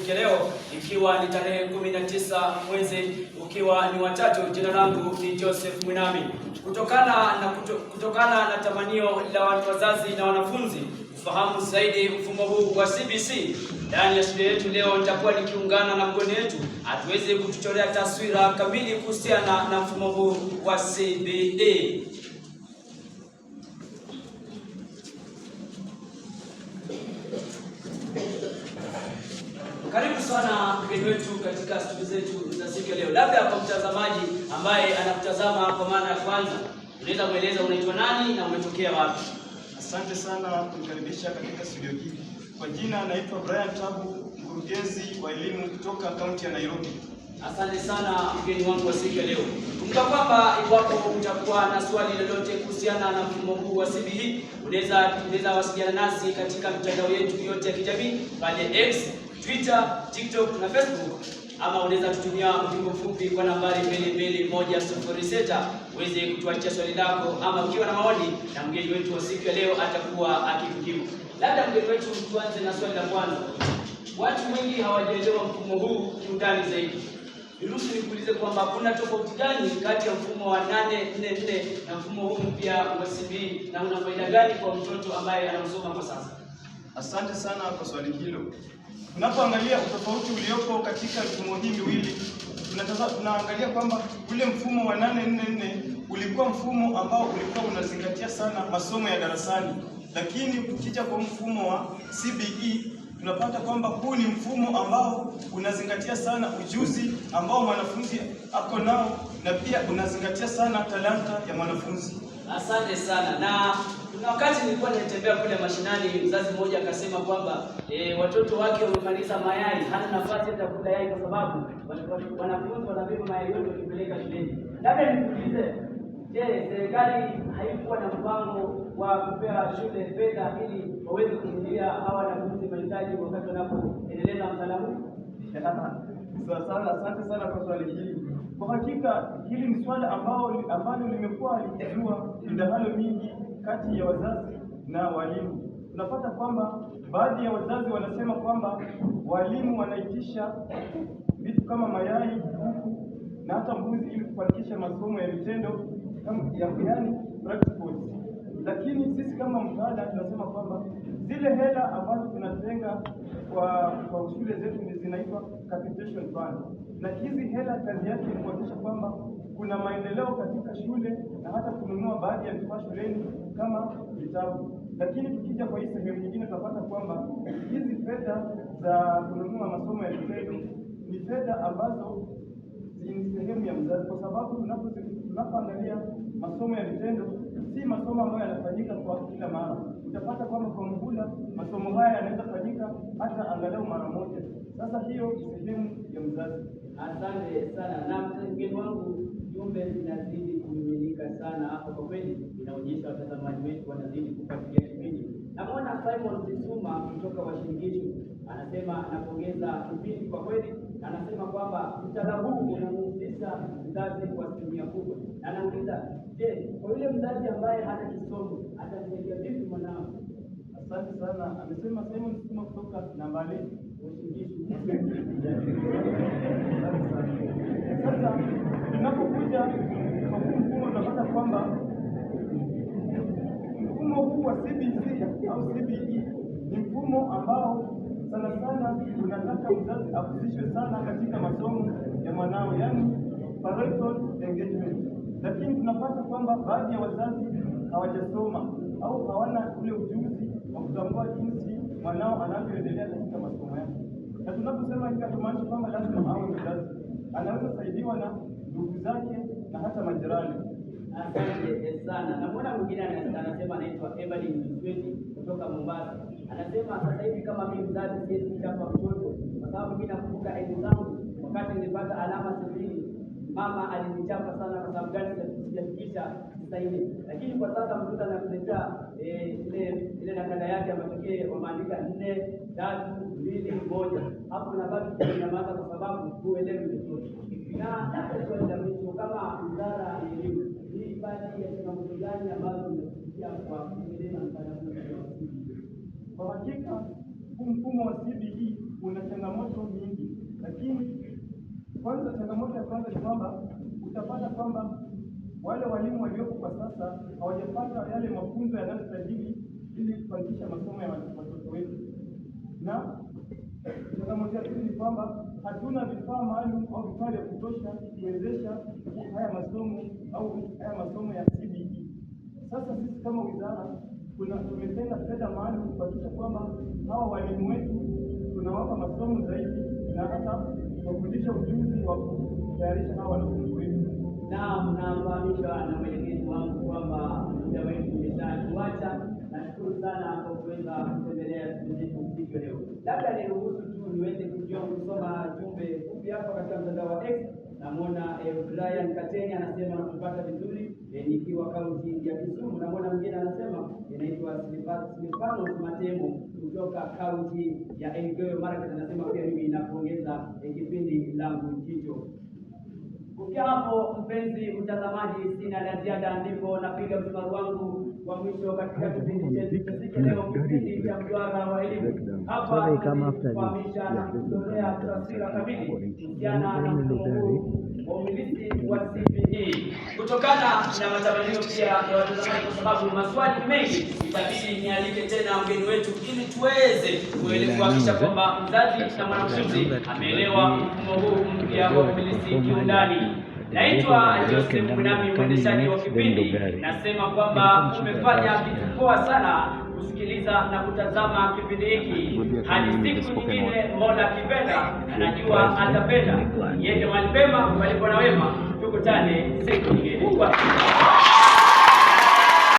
siku ya leo, ikiwa ni tarehe 19 mwezi ukiwa ni watatu. Jina langu ni Joseph Mwinami. Kutokana na tamanio la wazazi na wanafunzi kufahamu zaidi mfumo huu wa CBC ndani ya shule yetu, leo nitakuwa nikiungana na mgeni wetu atuweze kutuchorea taswira kamili kuhusiana na mfumo huu wa CBE. Karibu sana mgeni wetu katika studio zetu za siku ya leo. Labda kwa mtazamaji ambaye anakutazama kwa mara ya kwanza, unaweza kueleza unaitwa nani na umetokea wapi? Asante sana kunikaribisha katika studio hii. Kwa jina naitwa Brian Tabu, mkurugenzi wa elimu kutoka kaunti ya Nairobi. Asante sana mgeni wangu wa siku ya leo. Kumbuka kwamba iwapo utakuwa na swali lolote kuhusiana na mfumo huu wa CBE, unaweza wasiliana nasi katika mitandao yetu yote ya kijamii pale X, Twitter, TikTok na Facebook, ama unaweza kutumia ujumbe mfupi kwa nambari 22106 uweze kutuachia swali lako, ama ukiwa na maoni, na mgeni wetu wa siku ya leo atakuwa akikujibu. Labda mgeni wetu, tuanze na swali la kwanza. Watu wengi hawajaelewa mfumo huu kiundani zaidi. Niruhusu nikuulize kwamba kuna tofauti gani kati ya mfumo wa 844 na mfumo huu mpya wa CBE, na una faida gani kwa mtoto ambaye anasoma kwa sasa? Asante sana kwa swali hilo. Tunapoangalia utofauti uliopo katika mifumo hii miwili, tunaangalia kwamba ule mfumo wa 844 ulikuwa mfumo ambao ulikuwa unazingatia sana masomo ya darasani, lakini ukija kwa mfumo wa CBE tunapata kwamba huu ni mfumo ambao unazingatia sana ujuzi ambao mwanafunzi ako nao, na pia unazingatia sana talanta ya mwanafunzi. Asante sana. Na kuna wakati nilikuwa natembea kule mashinani, mzazi mmoja akasema kwamba watoto wake wamemaliza mayai, hana nafasi ya kula yai kwa sababu wanafunzi wanabeba mayai yote wakipeleka shuleni. Labda nikuulize, je, serikali haikuwa na mpango wa kupea shule fedha ili waweze kufikiria hawa wanafunzi mahitaji wakati wanapoendeleza mtaala huu? Asante sana kwa swali hili. Kwa hakika hili ni swala ambalo limekuwa likizua midahalo mingi kati ya wazazi na walimu. Tunapata kwamba baadhi ya wazazi wanasema kwamba walimu wanaitisha vitu kama mayai, kuku na hata mbuzi ili kufanikisha masomo ya vitendo yaani practicals. Lakini sisi kama msaada tunasema kwamba zile hela ambazo tunatenga kwa shule zetu zinaitwa capitation fund, na hizi hela kazi yake ni kuhakikisha kwamba kuna maendeleo katika shule na hata kununua baadhi ya vifaa shuleni kama vitabu. Lakini tukija kwa hii sehemu nyingine tunapata kwamba hizi fedha za kununua masomo ya vitendo ni fedha ambazo ni sehemu ya mzazi, kwa sababu tunapoangalia masomo ya vitendo si masomo ambayo yanafanyika kwa kila mara. Utapata kwamba kwa muhula masomo haya yanaweza fanyika hata angalau mara moja. Sasa hiyo ni sehemu ya mzazi. Asante sana. Na mgeni wangu, jumbe zinazidi kumiminika sana hapa, kwa kweli inaonyesha watazamaji wetu wanazidi kufuatilia kipindi. Namuona Simon Sisuma kutoka Washirikisho anasema anapongeza kipindi kwa kweli, anasema kwamba mtaala huu unamhusisha mzazi kwa asilimia kubwa. Anauliza, je, kwa yule mzazi ambaye hana kisomo atamsaidia vipi mwanao? Asante sana. Amesema Simon Sisuma kutoka Nambale, Washirikisho. Sasa tunapokuja kwa mfumo tunapata kwamba mfumo huu wa CBC au CBE ni mfumo ambao sana sana unataka mzazi ahusishwe sana katika masomo ya mwanao, yani parental engagement. Lakini tunapata kwamba baadhi ya wazazi hawajasoma au hawana ule ujuzi wa kutambua jinsi mwanao anavyoendelea katika masomo yake. Na tunaposema hivi hatumaanishi kwamba lazima awe mzazi, anaweza kusaidiwa na ndugu zake na hata majirani. Asante sana. Na mwana mwingine anasema anaitwa Evelyn Msweti kutoka Mombasa. Anasema sasa hivi kama mimi mzazi siwezi kuchapa mtoto, kwa sababu mimi nakumbuka enzi zangu wakati nilipata alama 0 mama alinichapa sana kwa sababu gani sijafikisha 90. Lakini kwa sasa mtoto anakuletea ile nakala yake ya matokeo wameandika 4, 3, 2, 1. Hapo unabaki kunyamaza kwa sababu huelewi vizuri. Na hata swali la mwisho, kama wizara ya elimu, hii baadhi ya changamoto gani ambazo zimesikia kwa kuendeleza mtaala huu? Kwa hakika mfumo wa CBE una changamoto nyingi. Kwanza, changamoto ya kwanza ni kwamba utapata kwamba wale walimu walioko kwa sasa hawajapata yale mafunzo yanayostahili ili kufanikisha masomo ya watoto wetu, na changamoto ya pili ni kwamba hatuna vifaa maalum au vifaa vya kutosha kuwezesha haya masomo ya CBE. Sasa sisi kama wizara tumetenga fedha maalum kuhakikisha kwamba hawa walimu wetu tunawapa masomo zaidi na hata kufundisha ujuzi wa kutayarisha hawa wanafunzi wetu. Naam, nafahamishwa na mwenyekiti wangu kwamba muda wetu umeshatuacha. Nashukuru sana kwa kuweza kutembelea siku ya leo. Labda niruhusu tu niweze kusoma jumbe fupi hapa katika mtandao wa X. Namwona Brian Kateni anasema anatupata vizuri nikiwa kaunti ya Kisumu. Namwona mwingine anasema inaitwa Silvanos Matemo kutoka kaunti ya Elgeyo Marakwet, anasema pia mimi ninapongeza kipindi langu Jicho. Ukiwa hapo mpenzi mtazamaji, sina la ziada, ndipo napiga msumari wangu wa mwisho katika kipindi chetu leo, kipindi cha Mduara wa Elimu. Hapa tunafahamisha na kutolea taswira kamili kuhusiana na mfumo huu wa umilisi wa CBE kutokana na matamanio pia ya watazamaji, kwa sababu maswali mengi itabidi nialike tena mgeni wetu ili tuweze kuhakikisha kwamba mzazi na mwanafunzi ameelewa mfumo huu mpya wa umilisi kiundani. Naitwa Joseph Munami, mwendeshaji wa kipindi. Nasema kwamba umefanya kitu poa sana kusikiliza na kutazama kipindi hiki. Hadi siku nyingine, Mola akipenda, anajua atapenda. Yende mahali pema palipo na wema, tukutane siku nyingine.